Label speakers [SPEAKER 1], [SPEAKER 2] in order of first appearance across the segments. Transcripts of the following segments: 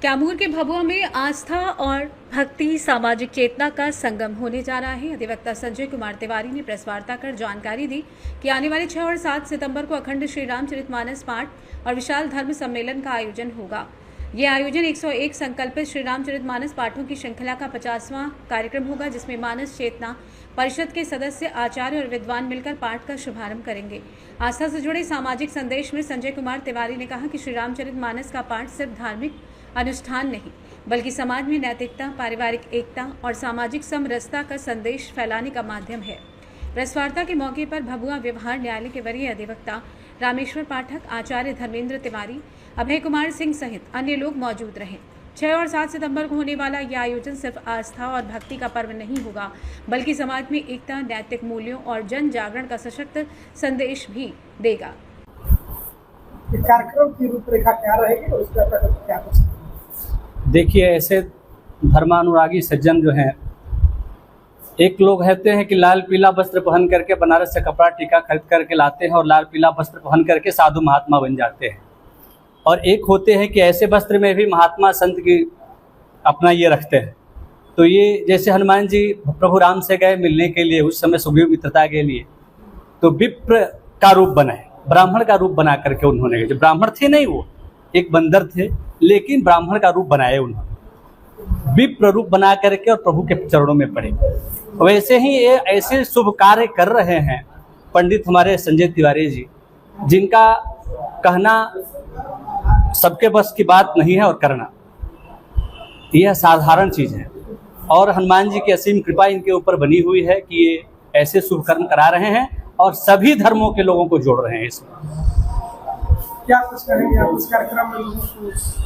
[SPEAKER 1] कैमूर के भभुआ में आस्था और भक्ति सामाजिक चेतना का संगम होने जा रहा है। अधिवक्ता संजय कुमार तिवारी ने प्रेस वार्ता कर जानकारी दी कि आने वाले 6 और 7 सितंबर को अखंड श्री रामचरितमानस पाठ और विशाल धर्म सम्मेलन का आयोजन होगा। ये आयोजन 101 संकल्पित श्री रामचरितमानस पाठों की श्रृंखला का 50वां कार्यक्रम होगा, जिसमें मानस चेतना परिषद के सदस्य, आचार्य और विद्वान मिलकर पाठ का शुभारंभ करेंगे। आस्था से जुड़े सामाजिक संदेश में संजय कुमार तिवारी ने कहा कि श्री रामचरितमानस का पाठ सिर्फ धार्मिक अनुष्ठान नहीं, बल्कि समाज में नैतिकता, पारिवारिक एकता और सामाजिक समरसता का संदेश फैलाने का माध्यम है। प्रेस वार्ता के मौके पर भभुआ व्यवहार न्यायालय के वरीय अधिवक्ता रामेश्वर पाठक, आचार्य धर्मेंद्र तिवारी, अभय कुमार सिंह सहित अन्य लोग मौजूद रहे। 6 और 7 सितंबर को होने वाला यह आयोजन सिर्फ आस्था और भक्ति का पर्व नहीं होगा, बल्कि समाज में एकता, नैतिक मूल्यों और जन जागरण का सशक्त संदेश भी देगा।
[SPEAKER 2] कार्यक्रम की रूपरेखा क्या रहेगी और उसका क्या कुछ?
[SPEAKER 3] देखिए, ऐसे धर्मानुरागी सज्जन जो हैं, एक लोग कहते हैं कि लाल पीला वस्त्र पहन करके बनारस से कपड़ा टीका खरीद करके लाते हैं और लाल पीला वस्त्र पहन करके साधु महात्मा बन जाते हैं, और एक होते हैं कि ऐसे वस्त्र में भी महात्मा संत की अपना ये रखते हैं। तो ये जैसे हनुमान जी प्रभु राम से गए मिलने के लिए, उस समय सुग्रीव मित्रता के लिए, तो विप्र का रूप बनाए, ब्राह्मण का रूप बना करके उन्होंने, जो ब्राह्मण थे नहीं, वो एक बंदर थे, लेकिन ब्राह्मण का रूप बनाए उन्होंने, विप्र रूप बना करके और प्रभु के चरणों में पड़े। वैसे ही ये ऐसे शुभ कार्य कर रहे हैं पंडित हमारे संजय तिवारी जी, जिनका कहना सबके बस की बात नहीं है और करना यह साधारण चीज़ है। और हनुमान जी की असीम कृपा इनके ऊपर बनी हुई है कि ये ऐसे शुभ कर्म करा रहे हैं और सभी धर्मों के लोगों को जोड़ रहे हैं इसमें।
[SPEAKER 2] क्या कुछ कहेंगे आप इस कार्यक्रम में?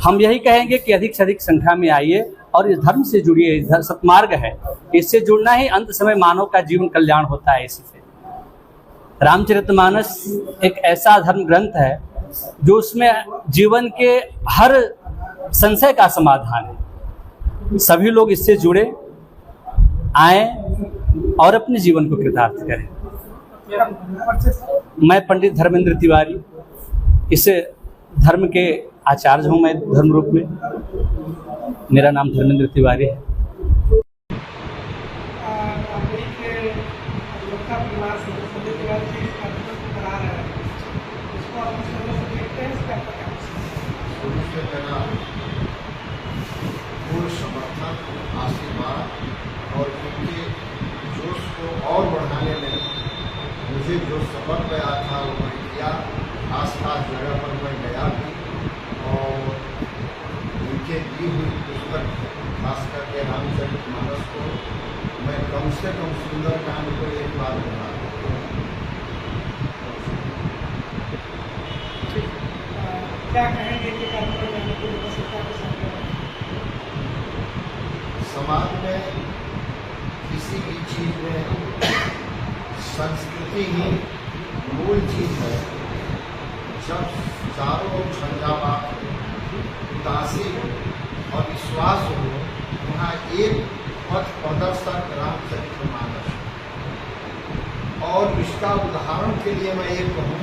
[SPEAKER 3] हम यही कहेंगे कि अधिक से अधिक संख्या में आइए और इस धर्म से जुड़िए। इस सत्मार्ग है, इससे जुड़ना ही अंत समय मानव का जीवन कल्याण होता है। इसी से रामचरितमानस एक ऐसा धर्म ग्रंथ है जो उसमें जीवन के हर संशय का समाधान है। सभी लोग इससे जुड़े, आए और अपने जीवन को कृतार्थ करें। मैं पंडित धर्मेंद्र तिवारी, इस धर्म के आचार्य हूँ। मैं धर्म रूप में, मेरा नाम धर्मेंद्र तिवारी है।
[SPEAKER 4] पूर्ण समर्थन, आशीर्वाद और उनके जोश को और बढ़ाने में मुझे जो सबक गया था वो मैंने किया। आस-पास जगह पर मैं गया भी और उनके दी हुई पुस्तक, खास करके रामचरितमानस को मैं कम से कम सुंदर कांड को एक बार पढ़ा।
[SPEAKER 2] क्या कहेंगे कि कार्यक्रम में आपको आवश्यकता के साथ
[SPEAKER 4] समाज में किसी भी चीज़ में संस्कृति ही मूल चीज़ है। जब चारों ओर झंझावात, उदासी और विश्वास हो, वहाँ एक पथ प्रदर्शक रामचरितमानस। और इसका उदाहरण के लिए मैं ये कहूँ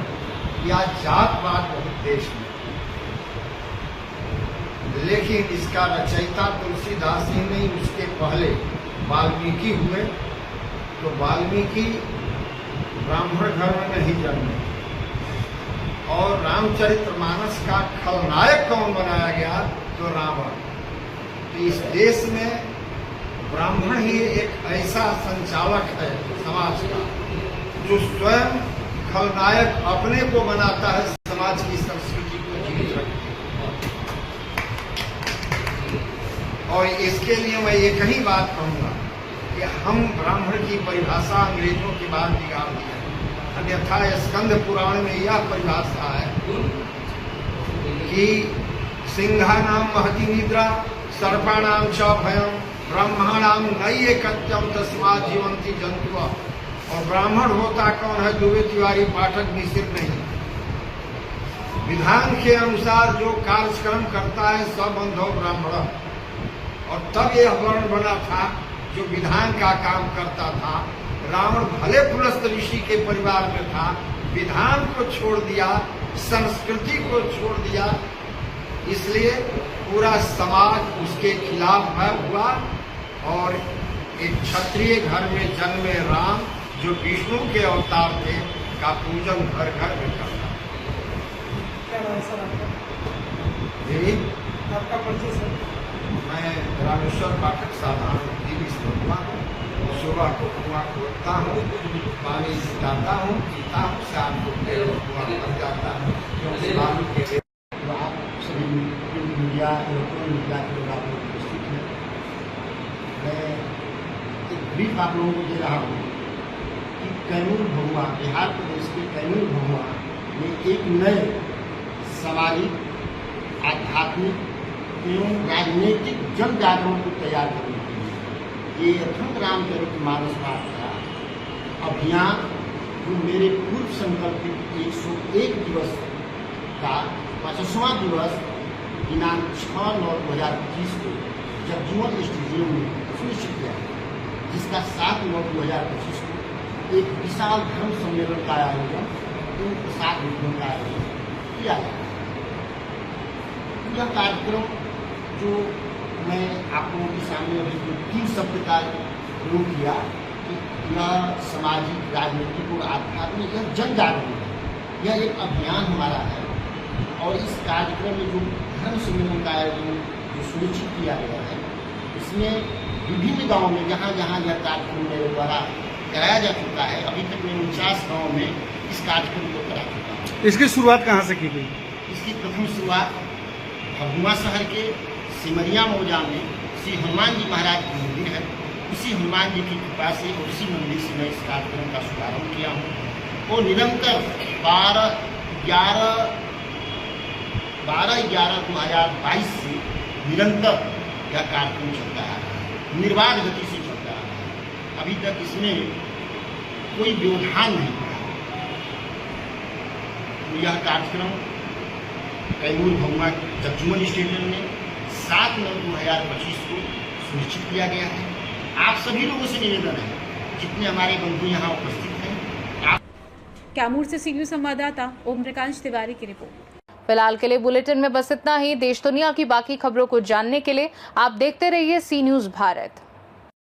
[SPEAKER 4] कि आज जात पात बहुत देश में, लेकिन इसका रचयिता तुलसीदास ही नहीं, उसके पहले वाल्मीकि हुए। तो वाल्मीकि ब्राह्मण घर में नहीं जन्मे, और रामचरितमानस का खलनायक कौन बनाया गया? तो रावण। तो इस देश में ब्राह्मण ही एक ऐसा संचालक है समाज का, जो स्वयं खलनायक अपने को बनाता है, समाज की संस्कृति को जीवित रखता है। और इसके लिए मैं एक ही बात कहूँगा कि हम ब्राह्मण की परिभाषा अंग्रेजों के बाद बिगाड़ दी है। अन्यथा स्कंद पुराण में यह परिभाषा है कि सिंहानाम महती निद्रा, सर्पाणाम च भयम, ब्राह्मणाम नये कत्यम तस्मात् जीवंती जंतु। और ब्राह्मण होता कौन है? दुबे तिवारी पाठक मिश्र नहीं। विधान के अनुसार जो कार्यक्रम करता है सब बंधो ब्राह्मण। और तब यह वर्ण बना था जो विधान का काम करता था। रावण भले पुलस्त ऋषि के परिवार में था, विधान को छोड़ दिया, संस्कृति को छोड़ दिया, इसलिए पूरा समाज उसके खिलाफ है हुआ और एक क्षत्रिय घर में जन्मे राम जो विष्णु के अवतार थे का पूजन घर घर में करता।
[SPEAKER 2] क्या नाम है सर आपका?
[SPEAKER 4] यही
[SPEAKER 2] आपका परिचय सर?
[SPEAKER 4] मैं रामेश्वर पाठक साधारण टीवी श्रोता हूँ। सुबह को कुआं खोदता हूँ, पानी जुटाता हूँ, पीता हूँ, शाम को फिर कुआं भर जाता हूँ क्योंकि बालू के लिए।
[SPEAKER 5] तो आप सभी प्रिंट मीडिया इलेक्ट्रॉनिक मीडिया के लोग आप लोग उपस्थित हैं। मैं एक ब्रीफ आप लोगों को दे रहा हूँ कि कैमूर भगुआ, बिहार प्रदेश के कैमूर भगुआ में एक नए सामाजिक, आध्यात्मिक एवं राजनीतिक जन जागरण को तैयार करने के लिए ये अखंड रामचरितमानस पाठ का अभियान जो मेरे पूर्व संकल्पित 101 दिवस का 50वां दिवस दिनांक 6/9/2025 को जगजीवन स्टेडियम में सुनिश्चित किया है, जिसका 7/9/2025 को एक विशाल धर्म सम्मेलन का आयोजन एवं प्रसाद वितरण का आयोजन किया गया। यह कार्यक्रम जो मैं आप लोगों के सामने अभी 3 शब्द का प्रयोग किया कि यह सामाजिक, राजनीतिक और आध्यात्मिक यह जन जागरण है, यह एक अभियान हमारा है। और इस कार्यक्रम में जो धर्म सम्मेलन का आयोजन जो सुनिश्चित किया गया है, इसमें विभिन्न गाँव में जहाँ जहाँ यह कार्यक्रम मेरे द्वारा कराया जा चुका है, अभी तक मैं 49 गाँव में इस कार्यक्रम को करा चुका हूँ।
[SPEAKER 2] इसकी शुरुआत कहाँ से की गई?
[SPEAKER 5] इसकी प्रथम शुरुआत भभुआ शहर के सिमरिया मौजा में श्री हनुमान जी महाराज का मंदिर है, उसी हनुमान जी की कृपा से और उसी मंदिर से मैं इस कार्यक्रम का शुभारंभ किया हूँ। और निरंतर 12/11/2022 से निरंतर यह कार्यक्रम चलता है, निर्बाध गति से चलता है। अभी तक इसमें कोई व्यवधान नहीं हुआ। तो यह कार्यक्रम कैमूर भगुआ जगजीवन स्टेडियम में 7/9/2025 को सुनिश्चित किया गया है। आप सभी लोगों से निवेदन है, जितने हमारे बंधु यहाँ उपस्थित हैं।
[SPEAKER 1] कैमूर से सीनियर संवाददाता ओम प्रकाश तिवारी की रिपोर्ट।
[SPEAKER 6] फिलहाल के लिए बुलेटिन में बस इतना ही। देश दुनिया की बाकी खबरों को जानने के लिए आप देखते रहिए सी न्यूज़ भारत।